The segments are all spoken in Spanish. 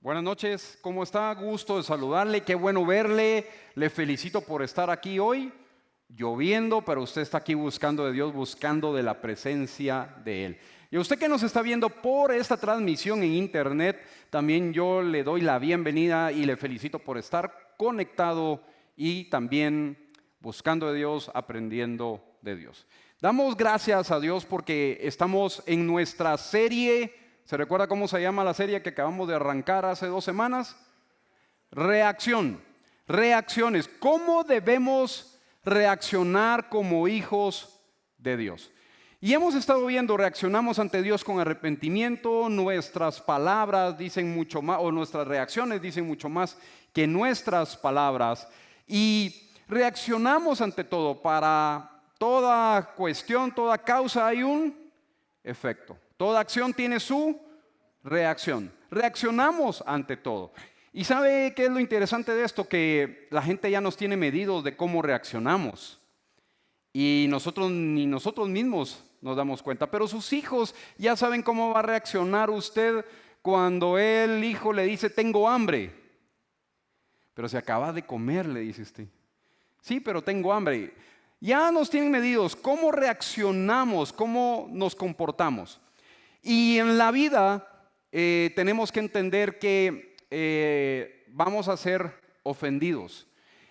Buenas noches, ¿cómo está? Gusto de saludarle, qué bueno verle. Le felicito por estar aquí hoy, lloviendo, pero usted está aquí buscando de Dios, buscando de la presencia de Él. Y a usted que nos está viendo por esta transmisión en internet, también yo le doy la bienvenida y le felicito por estar conectado y también buscando de Dios, aprendiendo de Dios. Damos gracias a Dios porque estamos en nuestra serie. ¿Se recuerda cómo se llama la serie que acabamos de arrancar hace 2 semanas? Reacciones. ¿Cómo debemos reaccionar como hijos de Dios? Y hemos estado viendo, reaccionamos ante Dios con arrepentimiento, nuestras palabras dicen mucho más, o nuestras reacciones dicen mucho más que nuestras palabras. Y reaccionamos ante todo. Para toda cuestión, toda causa hay un efecto. Toda acción tiene su reacción. Reaccionamos ante todo. ¿Y sabe qué es lo interesante de esto? Que la gente ya nos tiene medidos de cómo reaccionamos. Y ni nosotros mismos nos damos cuenta. Pero sus hijos ya saben cómo va a reaccionar usted cuando el hijo le dice, tengo hambre. Pero se acaba de comer, le dice usted. Sí, pero tengo hambre. Ya nos tienen medidos cómo reaccionamos, cómo nos comportamos. Y en la vida tenemos que entender que vamos a ser ofendidos.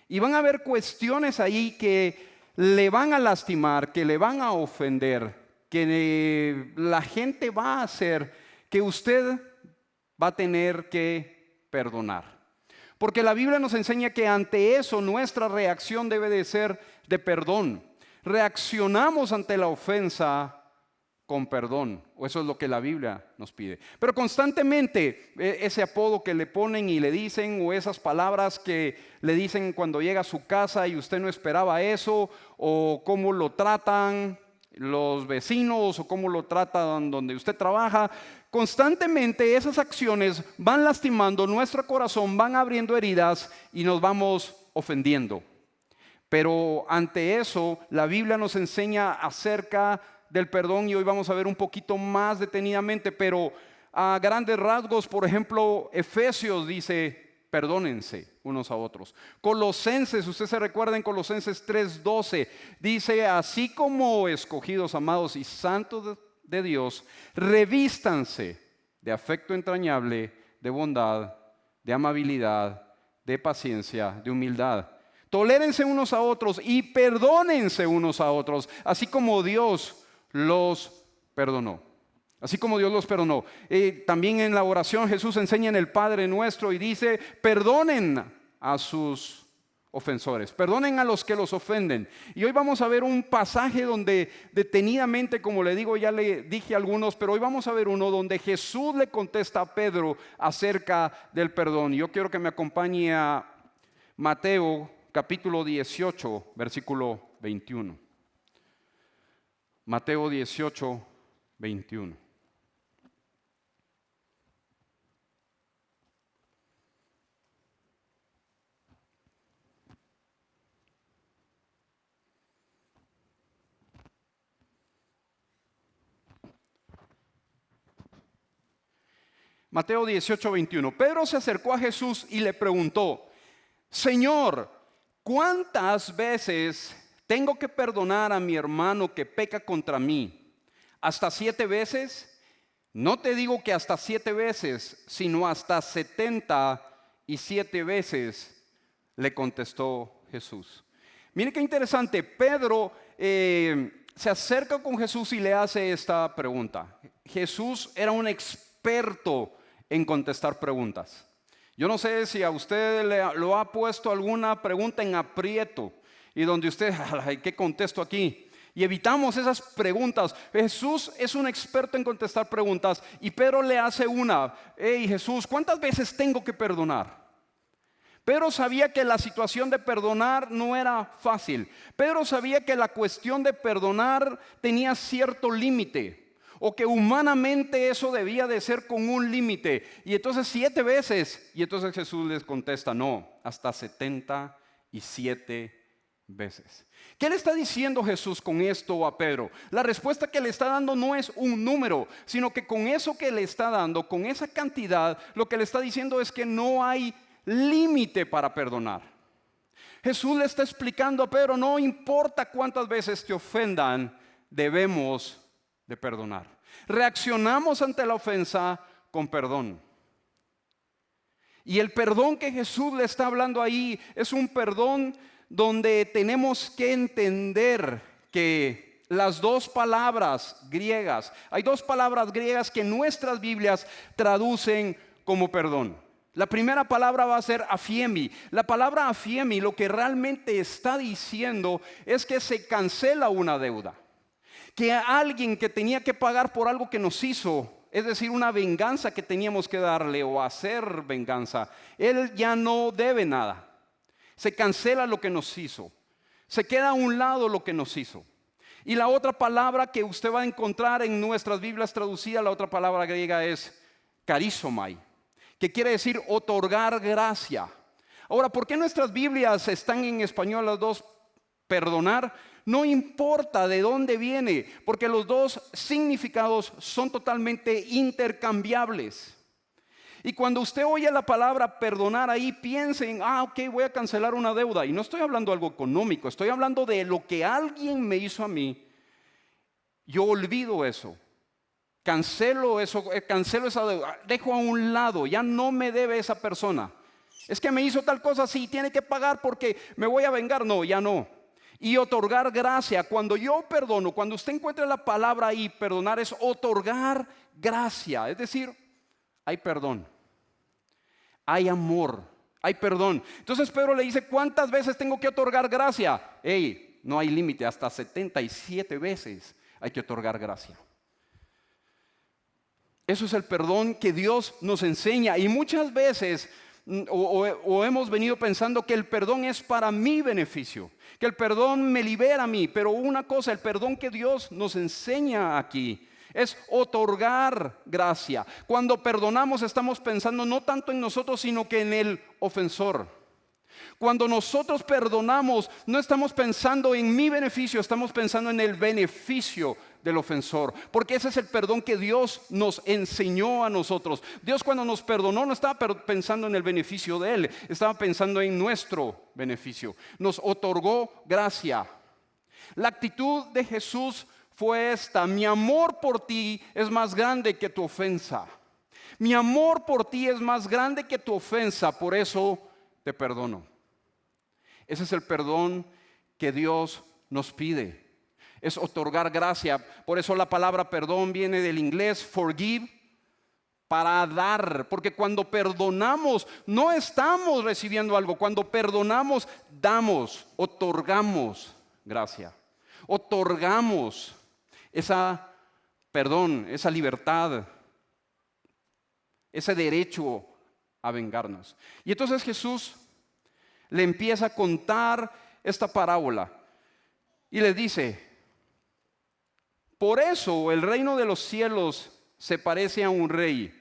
Y van a haber cuestiones ahí que le van a lastimar, que le van a ofender, que la gente va a hacer, que usted va a tener que perdonar. Porque la Biblia nos enseña que ante eso nuestra reacción debe de ser de perdón. Reaccionamos ante la ofensa con perdón, o eso es lo que la Biblia nos pide. Pero constantemente ese apodo que le ponen y le dicen, o esas palabras que le dicen cuando llega a su casa y usted no esperaba eso, o cómo lo tratan los vecinos, o cómo lo tratan donde usted trabaja, constantemente esas acciones van lastimando nuestro corazón, van abriendo heridas y nos vamos ofendiendo. Pero ante eso, la Biblia nos enseña acerca del perdón y hoy vamos a ver un poquito más detenidamente, pero a grandes rasgos, por ejemplo, Efesios dice, perdónense unos a otros. Colosenses, usted se recuerda en Colosenses 3:12, dice, así como escogidos, amados y santos de Dios, revístanse de afecto entrañable, de bondad, de amabilidad, de paciencia, de humildad. Tolérense unos a otros y perdónense unos a otros, así como Dios los perdonó. Así como Dios los perdonó. También en la oración Jesús enseña en el Padre Nuestro y dice, perdonen a sus ofensores, perdonen a los que los ofenden. Y hoy vamos a ver un pasaje donde detenidamente, como le digo, ya le dije algunos, pero hoy vamos a ver uno donde Jesús le contesta a Pedro acerca del perdón. Y yo quiero que me acompañe a Mateo capítulo 18, versículo 21. Mateo 18, 21. Mateo 18, 21. Pedro se acercó a Jesús y le preguntó, Señor, ¿cuántas veces tengo que perdonar a mi hermano que peca contra mí? ¿Hasta 7 veces? No te digo que hasta 7 veces, sino hasta 77 veces, le contestó Jesús. Mire qué interesante, Pedro se acerca con Jesús y le hace esta pregunta. Jesús era un experto en contestar preguntas. Yo no sé si a usted lo ha puesto alguna pregunta en aprieto y donde usted, ¿qué contesto aquí? Y evitamos esas preguntas. Jesús es un experto en contestar preguntas y Pedro le hace una. Hey Jesús, ¿cuántas veces tengo que perdonar? Pedro sabía que la situación de perdonar no era fácil. Pedro sabía que la cuestión de perdonar tenía cierto límite. O que humanamente eso debía de ser con un límite. Y entonces 7 veces. Y entonces Jesús les contesta, no, hasta 77 veces. ¿Qué le está diciendo Jesús con esto a Pedro? La respuesta que le está dando no es un número, sino que con eso que le está dando, con esa cantidad, lo que le está diciendo es que no hay límite para perdonar. Jesús le está explicando a Pedro, no importa cuántas veces te ofendan, debemos de perdonar. Reaccionamos ante la ofensa con perdón. Y el perdón que Jesús le está hablando ahí es un perdón donde tenemos que entender que las dos palabras griegas, hay dos palabras griegas que nuestras Biblias traducen como perdón. La primera palabra va a ser afiemi. La palabra afiemi lo que realmente está diciendo es que se cancela una deuda. Que alguien que tenía que pagar por algo que nos hizo, es decir, una venganza que teníamos que darle o hacer venganza, él ya no debe nada. Se cancela lo que nos hizo. Se queda a un lado lo que nos hizo. Y la otra palabra que usted va a encontrar en nuestras Biblias traducidas, la otra palabra griega es charizomai, que quiere decir otorgar gracia. Ahora, ¿por qué nuestras Biblias están en español las dos? Perdonar, no importa de dónde viene, porque los dos significados son totalmente intercambiables. Y cuando usted oye la palabra perdonar ahí, piensen, ok, voy a cancelar una deuda. Y no estoy hablando de algo económico, estoy hablando de lo que alguien me hizo a mí. Yo olvido eso. Cancelo esa deuda, dejo a un lado, ya no me debe esa persona. Es que me hizo tal cosa, sí, tiene que pagar porque me voy a vengar. No, ya no. Y otorgar gracia, cuando yo perdono, cuando usted encuentre la palabra ahí, perdonar es otorgar gracia. Es decir, hay perdón, hay amor, hay perdón. Entonces Pedro le dice, ¿cuántas veces tengo que otorgar gracia? No hay límite, hasta 77 veces hay que otorgar gracia. Eso es el perdón que Dios nos enseña. Y muchas veces o hemos venido pensando que el perdón es para mi beneficio, que el perdón me libera a mí. Pero una cosa, el perdón que Dios nos enseña aquí es otorgar gracia. Cuando perdonamos estamos pensando no tanto en nosotros, sino que en el ofensor. Cuando nosotros perdonamos, no estamos pensando en mi beneficio, estamos pensando en el beneficio del ofensor. Porque ese es el perdón que Dios nos enseñó a nosotros. Dios, cuando nos perdonó, no estaba pensando en el beneficio de Él, estaba pensando en nuestro beneficio. Nos otorgó gracia. La actitud de Jesús fue esta: mi amor por ti es más grande que tu ofensa. Mi amor por ti es más grande que tu ofensa, por eso te perdono. Ese es el perdón que Dios nos pide. Es otorgar gracia. Por eso la palabra perdón viene del inglés forgive, para dar. Porque cuando perdonamos no estamos recibiendo algo. Cuando perdonamos damos, otorgamos gracia. Otorgamos esa perdón, esa libertad, ese derecho a vengarnos. Y entonces Jesús le empieza a contar esta parábola y le dice: por eso el reino de los cielos se parece a un rey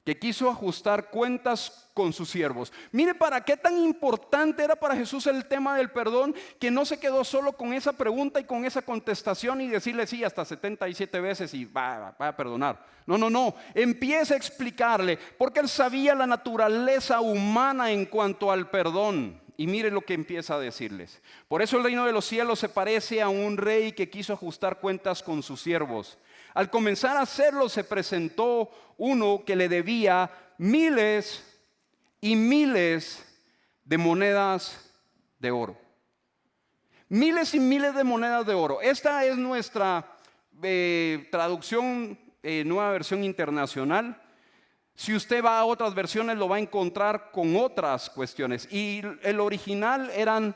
que quiso ajustar cuentas con sus siervos. Mire para qué tan importante era para Jesús el tema del perdón, que no se quedó solo con esa pregunta y con esa contestación y decirle sí hasta 77 veces y va a perdonar. No, empieza a explicarle, porque él sabía la naturaleza humana en cuanto al perdón. Y mire lo que empieza a decirles: por eso el reino de los cielos se parece a un rey que quiso ajustar cuentas con sus siervos. Al comenzar a hacerlo, se presentó uno que le debía miles y miles de monedas de oro. Miles y miles de monedas de oro. Esta es nuestra traducción, nueva versión internacional. Si usted va a otras versiones lo va a encontrar con otras cuestiones. Y el original eran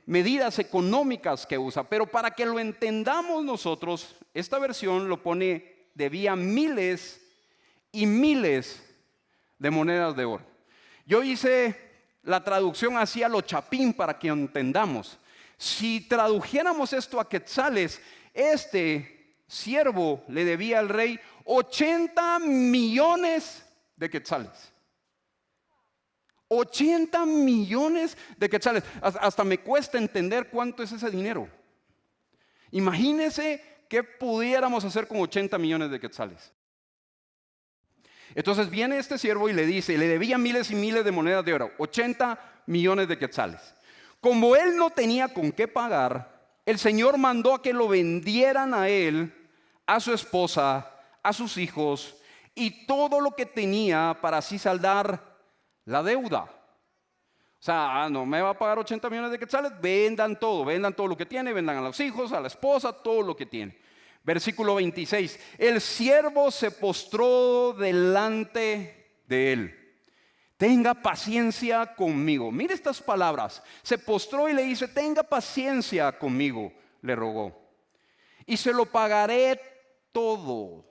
medidas económicas que usa. Pero para que lo entendamos nosotros, esta versión lo pone: debía miles y miles de monedas de oro. Yo hice la traducción así a lo chapín para que entendamos. Si tradujéramos esto a quetzales, este siervo le debía al rey 80 millones de quetzales. 80 millones de quetzales. Hasta me cuesta entender cuánto es ese dinero. Imagínense qué pudiéramos hacer con 80 millones de quetzales. Entonces viene este siervo y le dice, le debía miles y miles de monedas de oro, 80 millones de quetzales. Como él no tenía con qué pagar, el Señor mandó a que lo vendieran a él, a su esposa, a sus hijos y todo lo que tenía para así saldar la deuda. O sea, no me va a pagar 80 millones de quetzales, vendan todo lo que tiene, vendan a los hijos, a la esposa, todo lo que tiene. Versículo 26, el siervo se postró delante de él. Tenga paciencia conmigo. Mire estas palabras. Se postró y le dice, tenga paciencia conmigo, le rogó. Y se lo pagaré todo.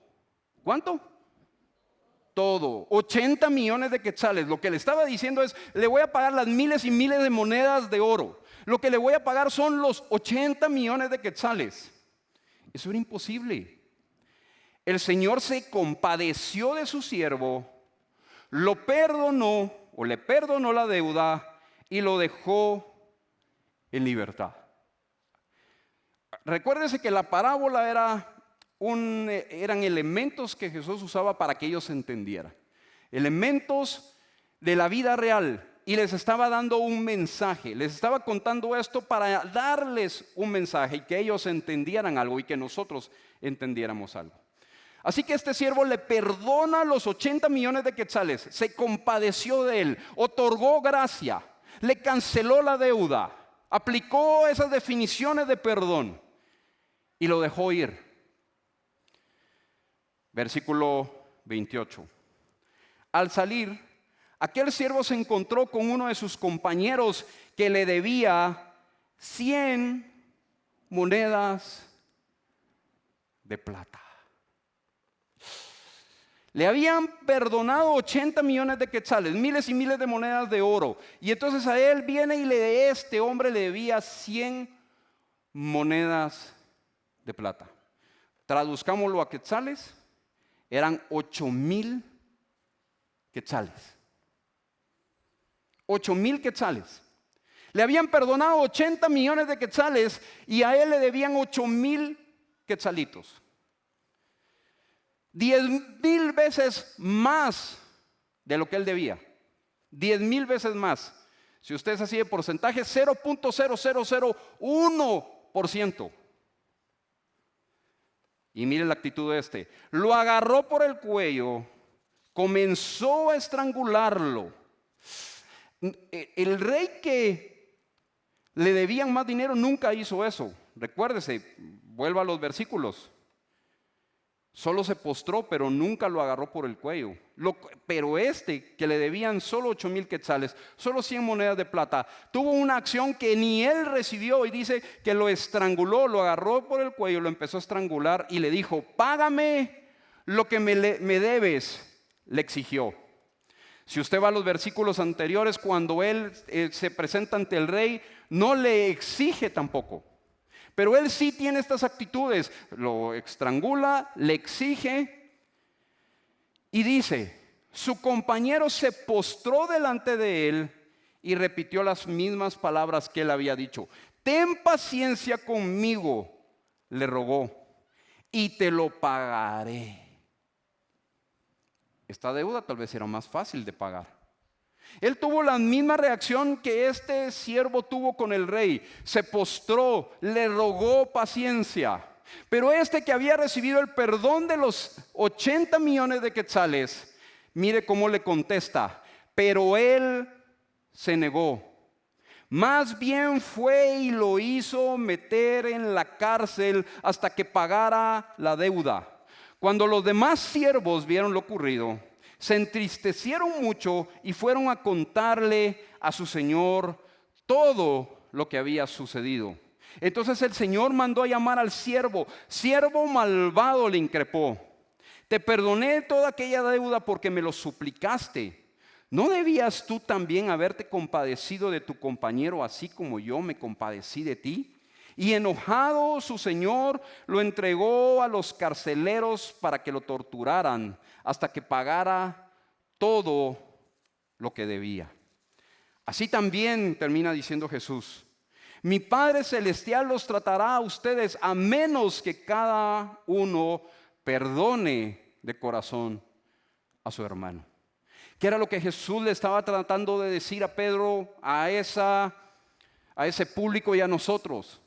¿Cuánto? Todo. 80 millones de quetzales. Lo que le estaba diciendo es, le voy a pagar las miles y miles de monedas de oro. Lo que le voy a pagar son los 80 millones de quetzales. Eso era imposible. El Señor se compadeció de su siervo, lo perdonó o le perdonó la deuda y lo dejó en libertad. Recuérdese que la parábola eran elementos que Jesús usaba para que ellos entendieran. Elementos de la vida real. Y les estaba dando un mensaje, les estaba contando esto para darles un mensaje y que ellos entendieran algo y que nosotros entendiéramos algo. Así que este siervo le perdona los 80 millones de quetzales, se compadeció de él, otorgó gracia, le canceló la deuda, aplicó esas definiciones de perdón y lo dejó ir. Versículo 28. Al salir, aquel siervo se encontró con uno de sus compañeros que le debía 100 monedas de plata. Le habían perdonado 80 millones de quetzales, miles y miles de monedas de oro. Y entonces a él viene y este hombre le debía 100 monedas de plata. Traduzcámoslo a quetzales, eran 8,000 quetzales. 8,000 quetzales. Le habían perdonado 80 millones de quetzales y a él le debían 8,000 quetzalitos. 10,000 veces más de lo que él debía. 10,000 veces más. Si usted es así de porcentaje, 0.0001%. Y mire la actitud de este. Lo agarró por el cuello, comenzó a estrangularlo. El rey que le debían más dinero nunca hizo eso. Recuérdese, vuelva a los versículos. Solo se postró, pero nunca lo agarró por el cuello. Pero que le debían solo 8,000 quetzales, solo 100 monedas de plata, tuvo una acción que ni él recibió y dice que lo estranguló, lo agarró por el cuello, lo empezó a estrangular y le dijo, págame lo que me debes, le exigió. Si usted va a los versículos anteriores, cuando él se presenta ante el rey, no le exige tampoco. Pero él sí tiene estas actitudes, lo estrangula, le exige y dice, su compañero se postró delante de él y repitió las mismas palabras que él había dicho. Ten paciencia conmigo, le rogó, y te lo pagaré. Esta deuda tal vez era más fácil de pagar. Él tuvo la misma reacción que este siervo tuvo con el rey. Se postró, le rogó paciencia. Pero este que había recibido el perdón de los 80 millones de quetzales, mire cómo le contesta. Pero él se negó. Más bien fue y lo hizo meter en la cárcel hasta que pagara la deuda. Cuando los demás siervos vieron lo ocurrido, se entristecieron mucho y fueron a contarle a su señor todo lo que había sucedido. Entonces el Señor mandó a llamar al siervo. Siervo malvado, le increpó. Te perdoné toda aquella deuda porque me lo suplicaste. ¿No debías tú también haberte compadecido de tu compañero así como yo me compadecí de ti? Y enojado su señor lo entregó a los carceleros para que lo torturaran hasta que pagara todo lo que debía. Así también termina diciendo Jesús: mi Padre Celestial los tratará a ustedes a menos que cada uno perdone de corazón a su hermano. ¿Qué era lo que Jesús le estaba tratando de decir a Pedro, a ese público y a nosotros?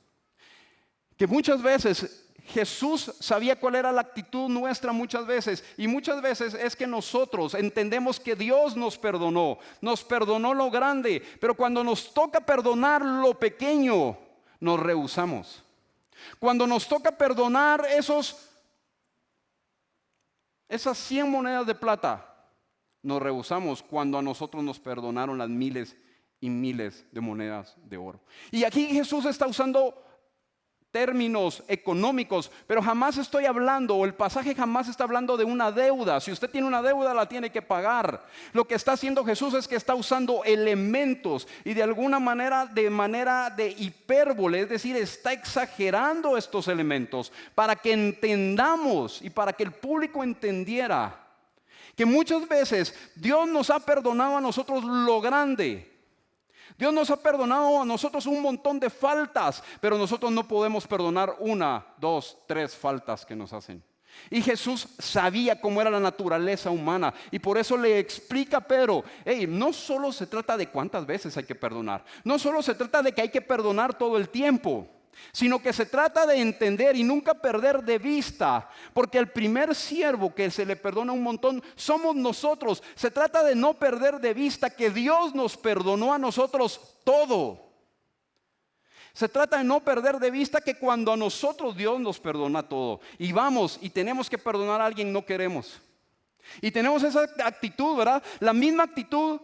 Que muchas veces Jesús sabía cuál era la actitud nuestra muchas veces. Y muchas veces es que nosotros entendemos que Dios nos perdonó lo grande. Pero cuando nos toca perdonar lo pequeño, nos rehusamos. Cuando nos toca perdonar esas 100 monedas de plata, nos rehusamos cuando a nosotros nos perdonaron las miles y miles de monedas de oro. Y aquí Jesús está usando términos económicos, pero jamás estoy hablando, o el pasaje jamás está hablando de una deuda. Si usted tiene una deuda, la tiene que pagar. Lo que está haciendo Jesús es que está usando elementos y de alguna manera, de hipérbole, es decir, está exagerando estos elementos para que entendamos y para que el público entendiera que muchas veces Dios nos ha perdonado a nosotros lo grande. Dios nos ha perdonado a nosotros un montón de faltas, pero nosotros no podemos perdonar 1, 2, 3 faltas que nos hacen. Y Jesús sabía cómo era la naturaleza humana y por eso le explica a Pedro: no solo se trata de cuántas veces hay que perdonar, no solo se trata de que hay que perdonar todo el tiempo, sino que se trata de entender y nunca perder de vista, porque el primer siervo que se le perdona un montón somos nosotros. Se trata de no perder de vista que Dios nos perdonó a nosotros todo. Se trata de no perder de vista que cuando a nosotros Dios nos perdona todo y vamos y tenemos que perdonar a alguien, no queremos. Y tenemos esa actitud, ¿verdad? La misma actitud,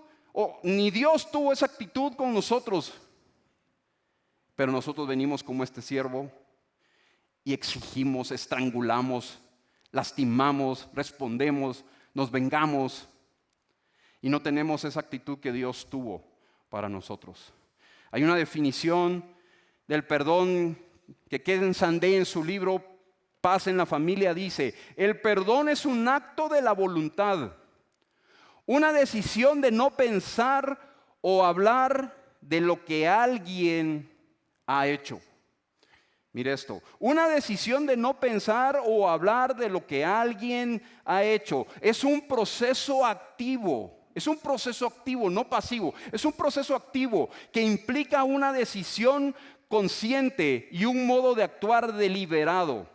ni Dios tuvo esa actitud con nosotros. Pero nosotros venimos como este siervo y exigimos, estrangulamos, lastimamos, respondemos, nos vengamos y no tenemos esa actitud que Dios tuvo para nosotros. Hay una definición del perdón que Ken Sande en su libro Paz en la Familia dice: el perdón es un acto de la voluntad, una decisión de no pensar o hablar de lo que alguien ha hecho. Mire esto: una decisión de no pensar o hablar de lo que alguien ha hecho. Es un proceso activo. Es un proceso activo, no pasivo. Es un proceso activo que implica una decisión consciente y un modo de actuar deliberado.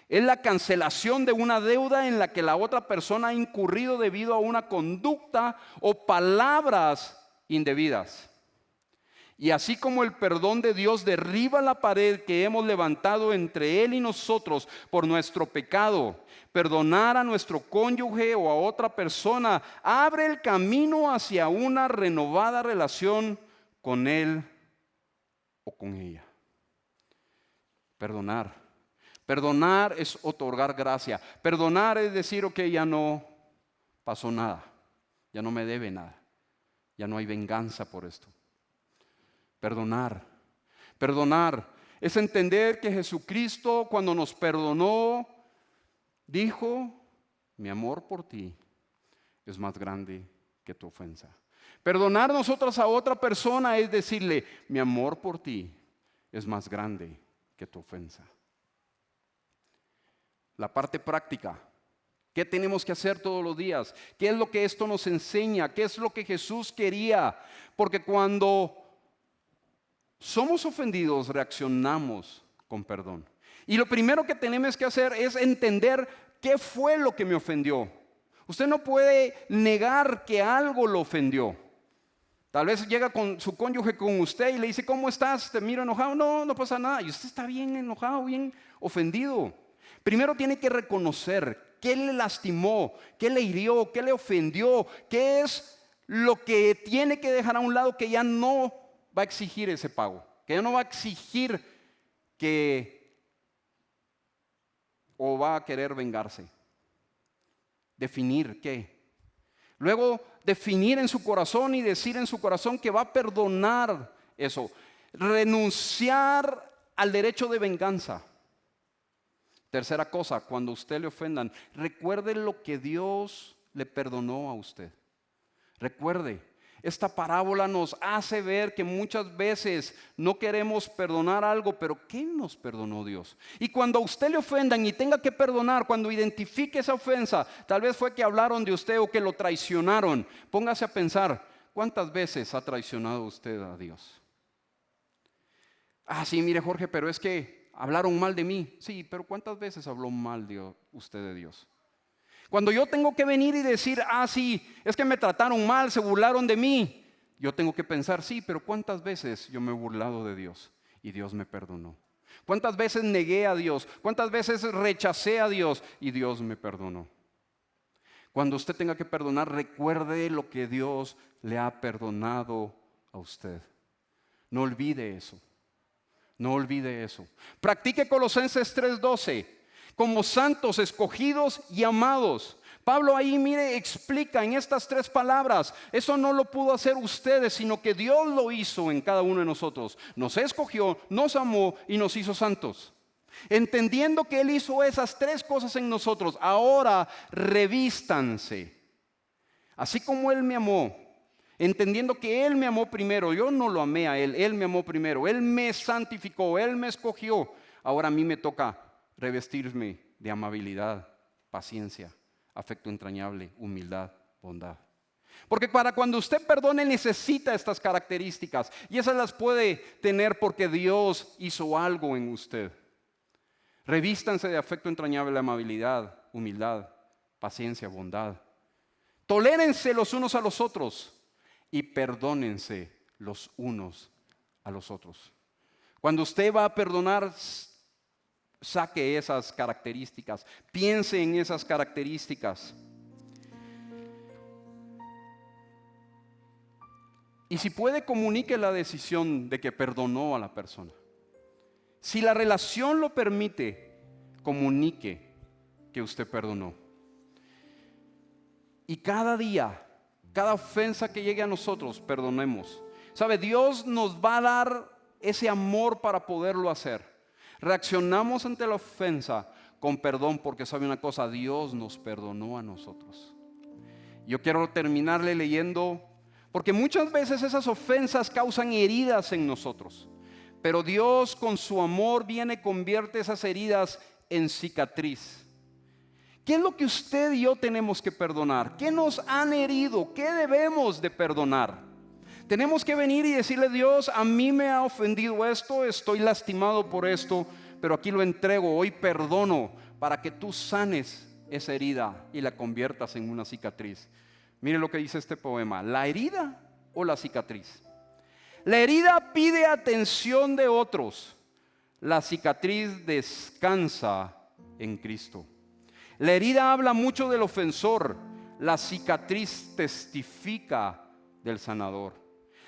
Es la cancelación de una deuda en la que la otra persona ha incurrido debido a una conducta o palabras indebidas. Y así como el perdón de Dios derriba la pared que hemos levantado entre Él y nosotros por nuestro pecado, perdonar a nuestro cónyuge o a otra persona abre el camino hacia una renovada relación con Él o con ella. Perdonar es otorgar gracia. Perdonar es decir: ok, ya no pasó nada, ya no me debe nada, ya no hay venganza por esto. Perdonar es entender que Jesucristo, cuando nos perdonó, dijo: mi amor por ti es más grande que tu ofensa. Perdonar nosotros a otra persona es decirle: mi amor por ti es más grande que tu ofensa. La parte práctica: ¿qué tenemos que hacer todos los días? ¿Qué es lo que esto nos enseña? ¿Qué es lo que Jesús quería? Porque cuando somos ofendidos, reaccionamos con perdón. Y lo primero que tenemos que hacer es entender qué fue lo que me ofendió. Usted no puede negar que algo lo ofendió. Tal vez llega con su cónyuge con usted y le dice: ¿cómo estás? Te miro enojado. No, no pasa nada. Y usted está bien enojado, bien ofendido. Primero tiene que reconocer qué le lastimó, qué le hirió, qué le ofendió, qué es lo que tiene que dejar a un lado, que ya no va a exigir ese pago, que ya no va a exigir o va a querer vengarse. Definir qué. Luego definir en su corazón y decir en su corazón que va a perdonar eso. Renunciar al derecho de venganza. Tercera cosa: cuando usted le ofendan, recuerde lo que Dios le perdonó a usted. Recuerde. Esta parábola nos hace ver que muchas veces no queremos perdonar algo, pero ¿qué nos perdonó Dios? Y cuando a usted le ofendan y tenga que perdonar, cuando identifique esa ofensa, tal vez fue que hablaron de usted o que lo traicionaron, póngase a pensar, ¿cuántas veces ha traicionado usted a Dios? Ah, sí, mire Jorge, pero es que hablaron mal de mí. Sí, pero ¿cuántas veces habló mal usted de Dios? Cuando yo tengo que venir y decir, ah, sí, es que me trataron mal, se burlaron de mí, yo tengo que pensar, sí, pero ¿cuántas veces yo me he burlado de Dios y Dios me perdonó? ¿Cuántas veces negué a Dios? ¿Cuántas veces rechacé a Dios y Dios me perdonó? Cuando usted tenga que perdonar, recuerde lo que Dios le ha perdonado a usted. No olvide eso. No olvide eso. Practique Colosenses 3:12. Como santos, escogidos y amados. Pablo ahí, mire, explica en estas 3 palabras. Eso no lo pudo hacer ustedes, sino que Dios lo hizo en cada uno de nosotros. Nos escogió, nos amó y nos hizo santos. Entendiendo que Él hizo esas 3 cosas en nosotros, ahora revístanse. Así como Él me amó, entendiendo que Él me amó primero, yo no lo amé a Él, Él me amó primero, Él me santificó, Él me escogió. Ahora a mí me toca revestirme de amabilidad, paciencia, afecto entrañable, humildad, bondad. Porque para cuando usted perdone necesita estas características y esas las puede tener porque Dios hizo algo en usted. Revístanse de afecto entrañable, amabilidad, humildad, paciencia, bondad. Tolérense los unos a los otros y perdónense los unos a los otros. Cuando usted va a perdonar, saque esas características, piense en esas características. Y si puede, comunique la decisión de que perdonó a la persona. Si la relación lo permite, comunique que usted perdonó. Y cada día, cada ofensa que llegue a nosotros, perdonemos. ¿Sabe? Dios nos va a dar ese amor para poderlo hacer. Reaccionamos ante la ofensa con perdón porque sabe una cosa, Dios nos perdonó a nosotros. Yo quiero terminarle leyendo, porque muchas veces esas ofensas causan heridas en nosotros, pero Dios con su amor viene y convierte esas heridas en cicatriz. ¿Qué es lo que usted y yo tenemos que perdonar? ¿Qué nos han herido? ¿Qué debemos de perdonar? Tenemos que venir y decirle, Dios, a mí me ha ofendido esto, estoy lastimado por esto, pero aquí lo entrego, hoy perdono para que tú sanes esa herida y la conviertas en una cicatriz. Mire lo que dice este poema, ¿la herida o la cicatriz? La herida pide atención de otros, la cicatriz descansa en Cristo. La herida habla mucho del ofensor, la cicatriz testifica del sanador.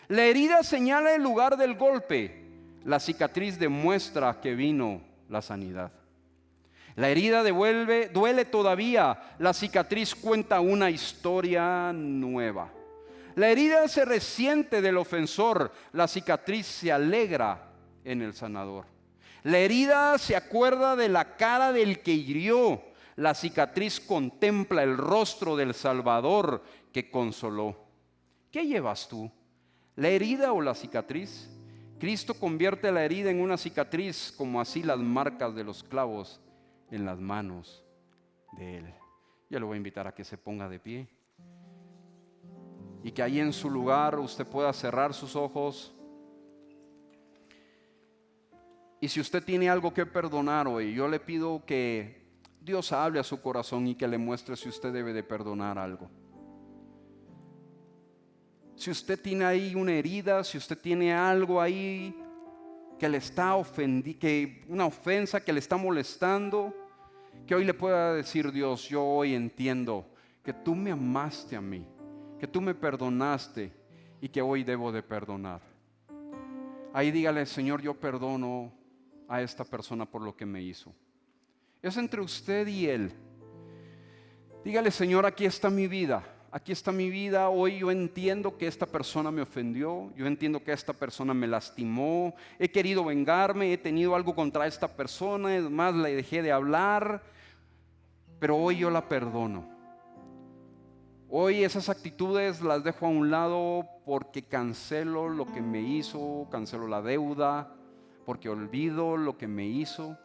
La herida señala el lugar del golpe, la cicatriz demuestra que vino la sanidad. La herida duele todavía, la cicatriz cuenta una historia nueva. La herida se resiente del ofensor, la cicatriz se alegra en el sanador. La herida se acuerda de la cara del que hirió, la cicatriz contempla el rostro del Salvador que consoló. ¿Qué llevas tú? ¿La herida o la cicatriz? Cristo convierte la herida en una cicatriz, como así las marcas de los clavos en las manos de Él. Yo le voy a invitar a que se ponga de pie y que ahí en su lugar usted pueda cerrar sus ojos. Y si usted tiene algo que perdonar hoy, yo le pido que Dios hable a su corazón y que le muestre si usted debe de perdonar algo. Si usted tiene ahí una herida, si usted tiene algo ahí que le está ofendiendo, una ofensa que le está molestando, que hoy le pueda decir Dios, yo hoy entiendo que tú me amaste a mí, que tú me perdonaste y que hoy debo de perdonar. Ahí dígale, Señor, yo perdono a esta persona por lo que me hizo. Es entre usted y Él. Dígale, Señor, aquí está mi vida. Aquí está mi vida, hoy yo entiendo que esta persona me ofendió, yo entiendo que esta persona me lastimó, he querido vengarme, he tenido algo contra esta persona, es más, le dejé de hablar, pero hoy yo la perdono. Hoy esas actitudes las dejo a un lado porque cancelo lo que me hizo, cancelo la deuda, porque olvido lo que me hizo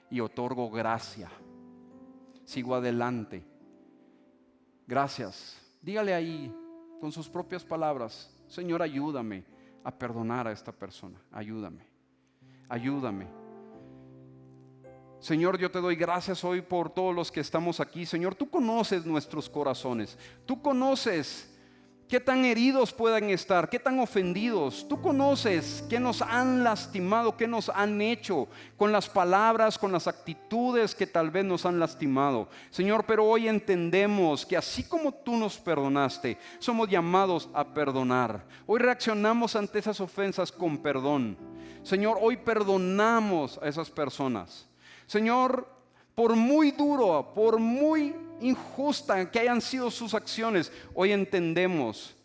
y otorgo gracia. Sigo adelante. Gracias. Dígale ahí con sus propias palabras: Señor, ayúdame a perdonar a esta persona. Ayúdame. Señor, yo te doy gracias hoy por todos los que estamos aquí. Señor, tú conoces nuestros corazones. Tú conoces qué tan heridos puedan estar, qué tan ofendidos. Tú conoces qué nos han lastimado, qué nos han hecho con las palabras, con las actitudes que tal vez nos han lastimado. Señor, pero hoy entendemos que así como tú nos perdonaste, somos llamados a perdonar. Hoy reaccionamos ante esas ofensas con perdón. Señor, hoy perdonamos a esas personas. Señor, por muy duro, por muy injusta que hayan sido sus acciones, hoy entendemos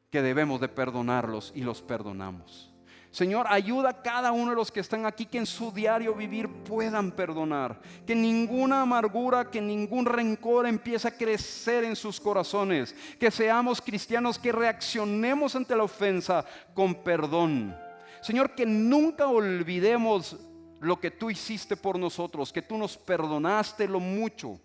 que debemos de perdonarlos y los perdonamos. Señor, ayuda a cada uno de los que están aquí que en su diario vivir puedan perdonar. Que ninguna amargura, que ningún rencor empiece a crecer en sus corazones. Que seamos cristianos que reaccionemos ante la ofensa con perdón. Señor, que nunca olvidemos lo que tú hiciste por nosotros, que tú nos perdonaste lo mucho,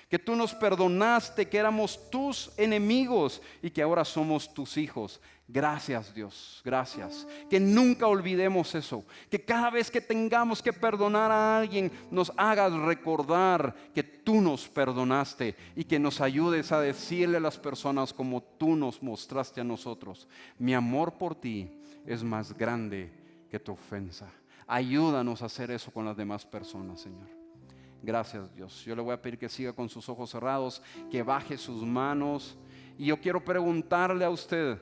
que tú nos perdonaste, que éramos tus enemigos y que ahora somos tus hijos. Gracias, Dios, gracias. Que nunca olvidemos eso, que cada vez que tengamos que perdonar a alguien nos hagas recordar que tú nos perdonaste y que nos ayudes a decirle a las personas como tú nos mostraste a nosotros: mi amor por ti es más grande que tu ofensa. Ayúdanos a hacer eso con las demás personas, Señor. Gracias, Dios. Yo le voy a pedir que siga con sus ojos cerrados, que baje sus manos. Y yo quiero preguntarle a usted.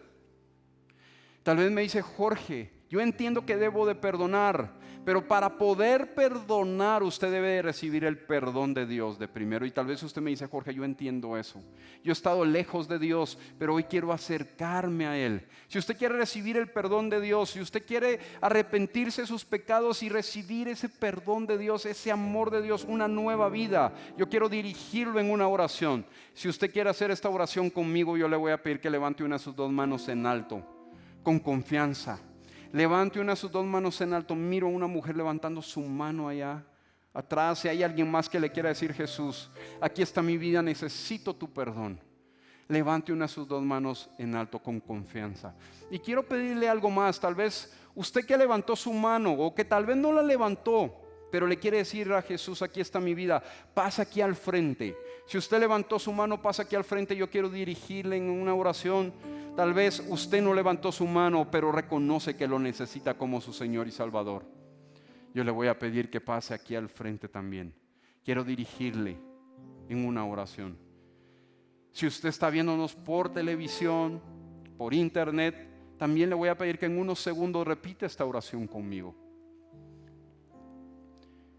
Tal vez me dice: Jorge, yo entiendo que debo de perdonar, pero para poder perdonar usted debe de recibir el perdón de Dios de primero. Y tal vez usted me dice: Jorge, yo entiendo eso. Yo he estado lejos de Dios, pero hoy quiero acercarme a Él. Si usted quiere recibir el perdón de Dios, si usted quiere arrepentirse de sus pecados y recibir ese perdón de Dios, ese amor de Dios, una nueva vida, yo quiero dirigirlo en una oración. Si usted quiere hacer esta oración conmigo, yo le voy a pedir que levante una de sus dos manos en alto, con confianza. Levante una de sus dos manos en alto. Miro a una mujer levantando su mano allá atrás. Si hay alguien más que le quiera decir: Jesús, aquí está mi vida, necesito tu perdón. Levante una de sus dos manos en alto con confianza. Y quiero pedirle algo más. Tal vez usted que levantó su mano, o que tal vez no la levantó, pero le quiere decir a Jesús: aquí está mi vida, pasa aquí al frente. Si usted levantó su mano, pasa aquí al frente. Yo quiero dirigirle en una oración. Tal vez usted no levantó su mano, pero reconoce que lo necesita como su Señor y Salvador. Yo le voy a pedir que pase aquí al frente también. Quiero dirigirle en una oración. Si usted está viéndonos por televisión, por internet, también le voy a pedir que en unos segundos repita esta oración conmigo.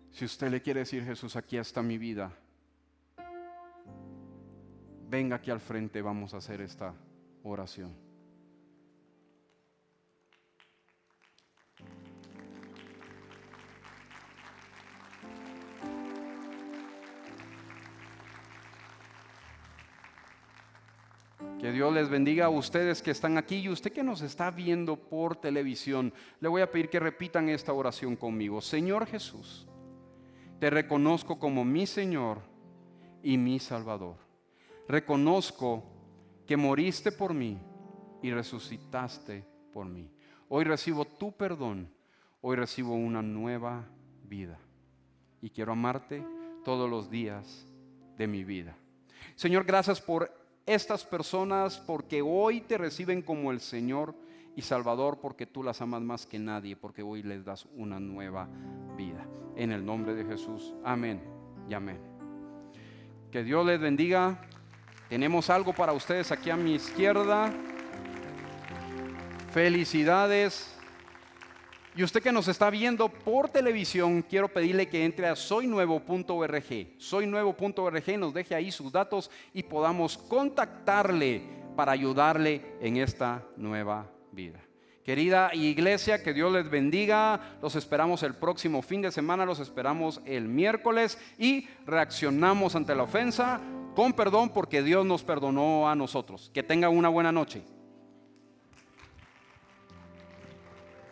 Si usted le quiere decir: Jesús, aquí está mi vida, venga aquí al frente, vamos a hacer esta oración. Que Dios les bendiga a ustedes que están aquí y usted que nos está viendo por televisión. Le voy a pedir que repitan esta oración conmigo. Señor Jesús, te reconozco como mi Señor y mi Salvador. Reconozco que moriste por mí y resucitaste por mí. Hoy recibo tu perdón, hoy recibo una nueva vida y quiero amarte todos los días de mi vida. Señor, gracias por estas personas, porque hoy te reciben como el Señor y Salvador, porque tú las amas más que nadie, porque hoy les das una nueva vida. En el nombre de Jesús, amén y amén. Que Dios les bendiga. Tenemos algo para ustedes aquí a mi izquierda. Felicidades. Y usted que nos está viendo por televisión, quiero pedirle que entre a soynuevo.org. Soynuevo.org, nos deje ahí sus datos y podamos contactarle para ayudarle en esta nueva vida. Querida iglesia, que Dios les bendiga. Los esperamos el próximo fin de semana, los esperamos el miércoles y reaccionamos ante la ofensa con perdón porque Dios nos perdonó a nosotros. Que tengan una buena noche.